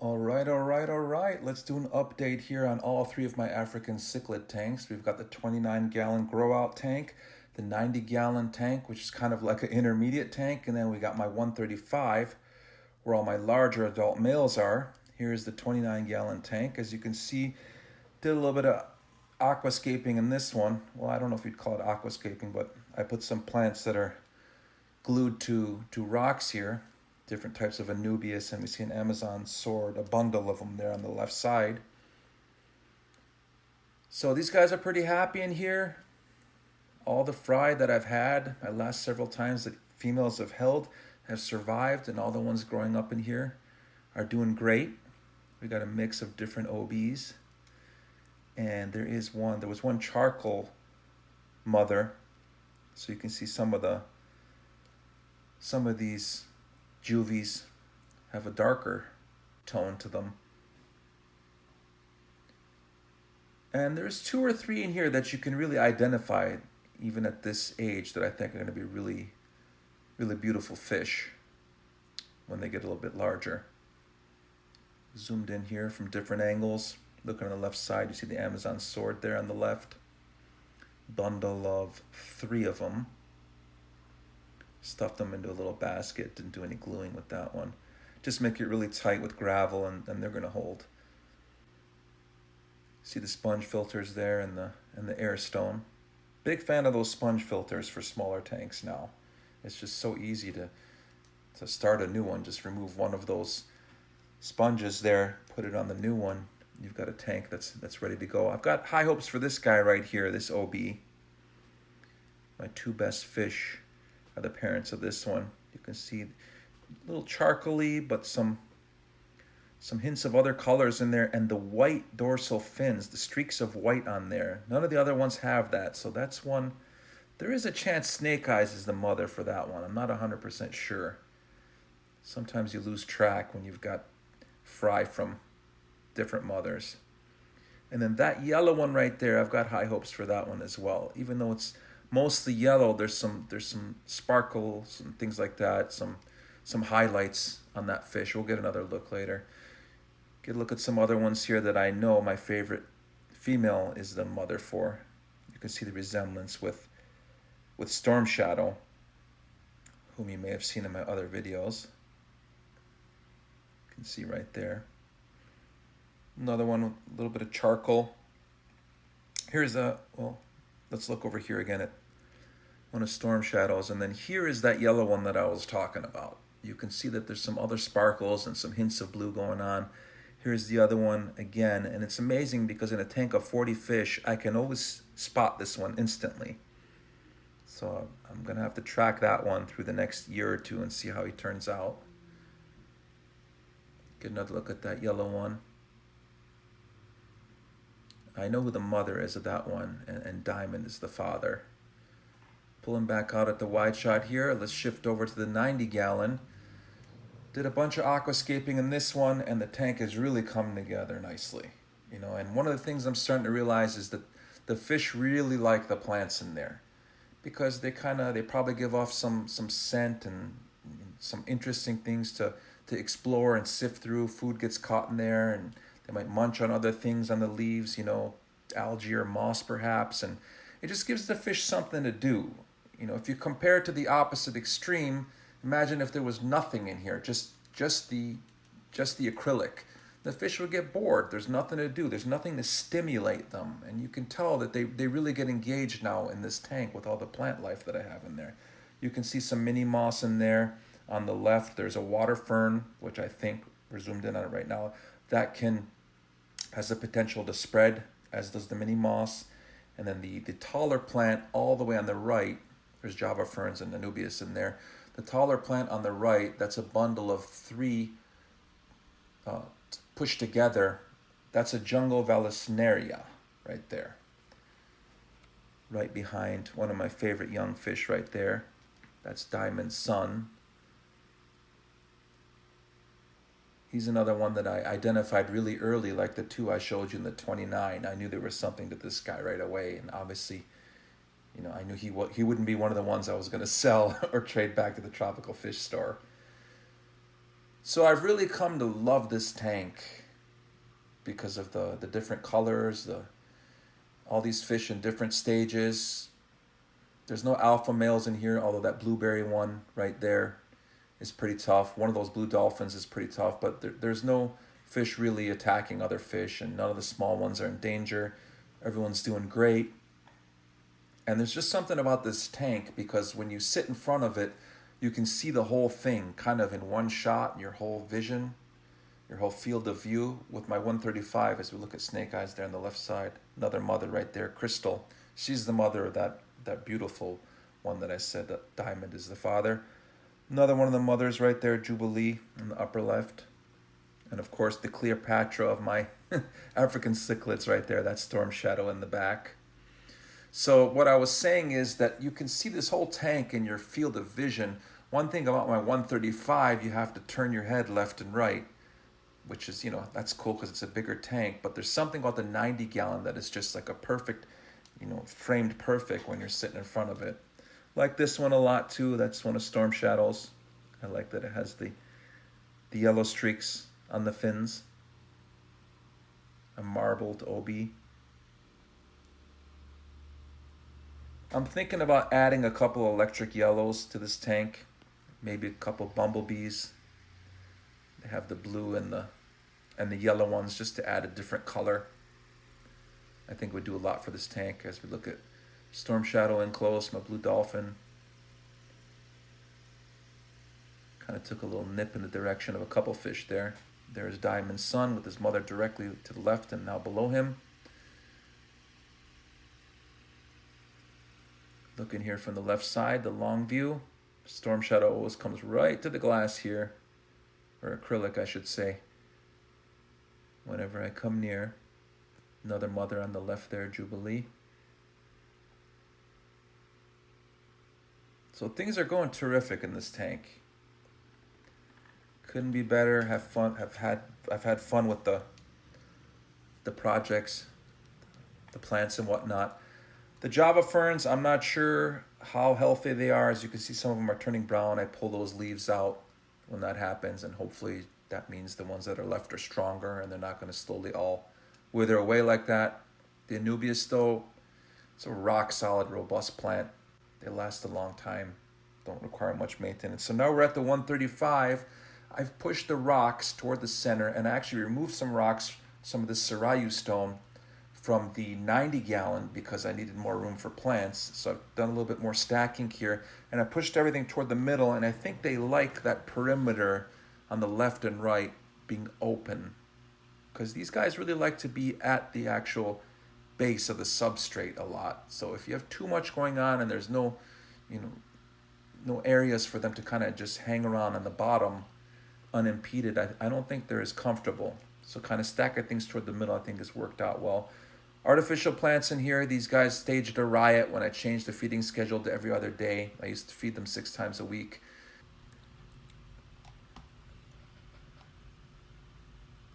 All right. Let's do an update here on all three of my African cichlid tanks. We've got the 29-gallon grow-out tank, the 90-gallon tank, which is kind of like an intermediate tank, and then we got my 135, where all my larger adult males are. Here's the 29-gallon tank. As you can see, did a little bit of aquascaping in this one. Well, I don't know if you'd call it aquascaping, but I put some plants that are glued to rocks here, different types of Anubias, and we see an Amazon sword, a bundle of them there on the left side. So these guys are pretty happy in here. All the fry that I've had, my last several times that females have held, have survived, and all the ones growing up in here are doing great. We got a mix of different OBs, and there was one charcoal mother, so you can see some of these juvies have a darker tone to them. And there's 2 or 3 in here that you can really identify, even at this age, that I think are going to be really, really beautiful fish when they get a little bit larger. Zoomed in here from different angles. Looking on the left side, you see the Amazon sword there on the left. Bundle of 3 of them. Stuffed them into a little basket, didn't do any gluing with that one. Just make it really tight with gravel and they're going to hold. See the sponge filters there and the air stone. Big fan of those sponge filters for smaller tanks now. It's just so easy to start a new one. Just remove one of those sponges there, put it on the new one. You've got a tank that's ready to go. I've got high hopes for this guy right here, this OB. My 2 best fish are the parents of this one. You can see a little charcoaly, but some hints of other colors in there, and the white dorsal fins, the streaks of white on there. None of the other ones have that, so that's one. There is a chance Snake Eyes is the mother for that one. I'm not 100% sure. Sometimes you lose track when you've got fry from different mothers. And then that yellow one right there, I've got high hopes for that one as well. Even though it's mostly yellow, there's some sparkles and things like that, some highlights on that fish. We'll get another look later. Get a look at some other ones here that I know my favorite female is the mother for. You can see the resemblance with Storm Shadow, whom you may have seen in my other videos. You can see right there. Another one with a little bit of charcoal. Here's let's look over here again at one of Storm Shadow's, and then here is that yellow one that I was talking about. You can see that there's some other sparkles and some hints of blue going on. Here's the other one again, and it's amazing because in a tank of 40 fish, I can always spot this one instantly. So I'm gonna have to track that one through the next year or 2 and see how he turns out. Get another look at that yellow one. I know who the mother is of that one, and Diamond is the father. Pulling back out at the wide shot here, let's shift over to the 90-gallon. Did a bunch of aquascaping in this one, and the tank is really coming together nicely. And one of the things I'm starting to realize is that the fish really like the plants in there, because they probably give off some scent and some interesting things to explore and sift through. Food gets caught in there, and they might munch on other things on the leaves, algae or moss perhaps, and it just gives the fish something to do. If you compare it to the opposite extreme, imagine if there was nothing in here, just the acrylic. The fish would get bored. There's nothing to do. There's nothing to stimulate them, and you can tell that they really get engaged now in this tank with all the plant life that I have in there. You can see some mini moss in there. On the left, there's a water fern, which I think we're zoomed in on it right now. That has the potential to spread, as does the mini moss. And then the taller plant all the way on the right, there's Java ferns and Anubias in there. The taller plant on the right, that's a bundle of 3 pushed together. That's a jungle vallisneria right there. Right behind one of my favorite young fish right there. That's Diamond Sun. He's another one that I identified really early, like the 2 I showed you in the 29. I knew there was something to this guy right away, and obviously, I knew he wouldn't be one of the ones I was going to sell or trade back to the tropical fish store. So I've really come to love this tank because of the different colors, all these fish in different stages. There's no alpha males in here, although that blueberry one right there is pretty tough. One of those blue dolphins is pretty tough, but there's no fish really attacking other fish, and none of the small ones are in danger. Everyone's doing great. And there's just something about this tank, because when you sit in front of it, you can see the whole thing kind of in one shot, your whole vision, your whole field of view. With my 135, as we look at snake eyes there on the left side, another mother right there, Crystal. She's the mother of that beautiful one that I said that Diamond is the father. Another one of the mothers right there, Jubilee, in the upper left. And of course, the Cleopatra of my African Cichlids right there, that Storm Shadow in the back. So what I was saying is that you can see this whole tank in your field of vision. One thing about my 135, you have to turn your head left and right, which is, that's cool because it's a bigger tank. But there's something about the 90 gallon that is just like a perfect, framed perfect when you're sitting in front of it. Like this one a lot too. That's one of Storm Shadow's. I like that it has the yellow streaks on the fins. A marbled OB. I'm thinking about adding a couple electric yellows to this tank. Maybe a couple bumblebees. They have the blue and the yellow ones just to add a different color. I think would do a lot for this tank as we look at Storm Shadow in close, my blue dolphin. Kind of took a little nip in the direction of a couple fish there. There's Diamond Sun with his mother directly to the left and now below him. Looking here from the left side, the long view. Storm Shadow always comes right to the glass here, or acrylic I should say, whenever I come near. Another mother on the left there, Jubilee. So things are going terrific in this tank. Couldn't be better. Have fun. I've had fun with the projects, the plants and whatnot. The Java ferns, I'm not sure how healthy they are. As you can see, some of them are turning brown. I pull those leaves out when that happens, and hopefully that means the ones that are left are stronger and they're not going to slowly all wither away like that. The Anubias, though, it's a rock-solid, robust plant. They last a long time, don't require much maintenance. So now we're at the 135. I've pushed the rocks toward the center, and I actually removed some rocks, some of the Sarayu stone, from the 90 gallon because I needed more room for plants. So I've done a little bit more stacking here, and I pushed everything toward the middle, and I think they like that perimeter on the left and right being open, because these guys really like to be at the actual base of the substrate a lot. So if you have too much going on and there's no areas for them to kind of just hang around on the bottom unimpeded, I don't think they're as comfortable. So kind of stacking things toward the middle I think has worked out well. Artificial plants in here, these guys staged a riot when I changed the feeding schedule to every other day. I used to feed them 6 times a week.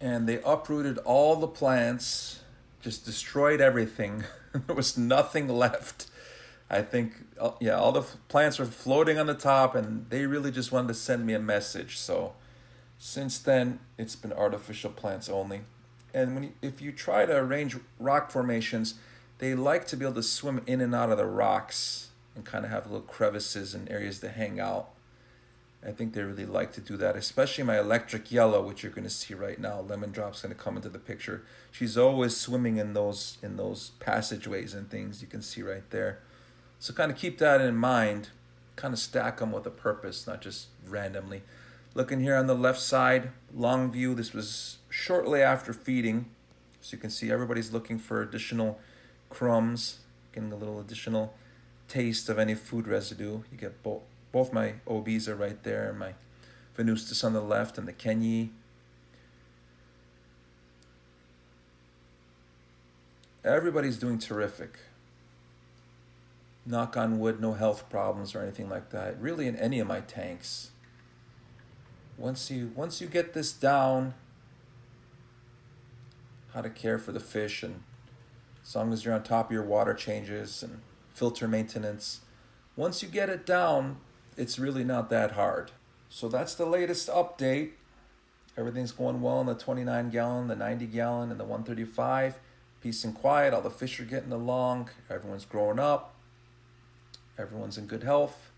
And they uprooted all the plants, just destroyed everything. There was nothing left. I think, all the plants are floating on the top, and they really just wanted to send me a message. So since then, it's been artificial plants only. And if you try to arrange rock formations, they like to be able to swim in and out of the rocks and kind of have little crevices and areas to hang out. I think they really like to do that, especially my electric yellow, which you're going to see right now. Lemon Drop's going to come into the picture. She's always swimming in those passageways and things you can see right there. So kind of keep that in mind. Kind of stack them with a purpose, not just randomly. Looking here on the left side, long view. This was shortly after feeding. So you can see everybody's looking for additional crumbs, getting a little additional taste of any food residue. You get both my OBs are right there, my Venustus on the left and the Kenyi. Everybody's doing terrific. Knock on wood, no health problems or anything like that. Really in any of my tanks. Once you get this down, how to care for the fish, and as long as you're on top of your water changes and filter maintenance, once you get it down, it's really not that hard. So that's the latest update. Everything's going well in the 29 gallon, the 90 gallon, and the 135. Peace and quiet. All the fish are getting along. Everyone's growing up. Everyone's in good health.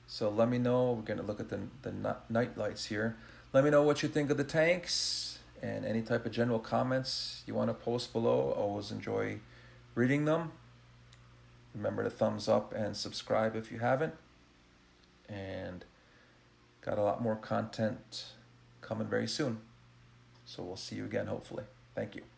So let me know. We're going to look at the night lights here. Let me know what you think of the tanks and any type of general comments you want to post below. I always enjoy reading them. Remember to thumbs up and subscribe if you haven't. And got a lot more content coming very soon. So we'll see you again, hopefully. Thank you.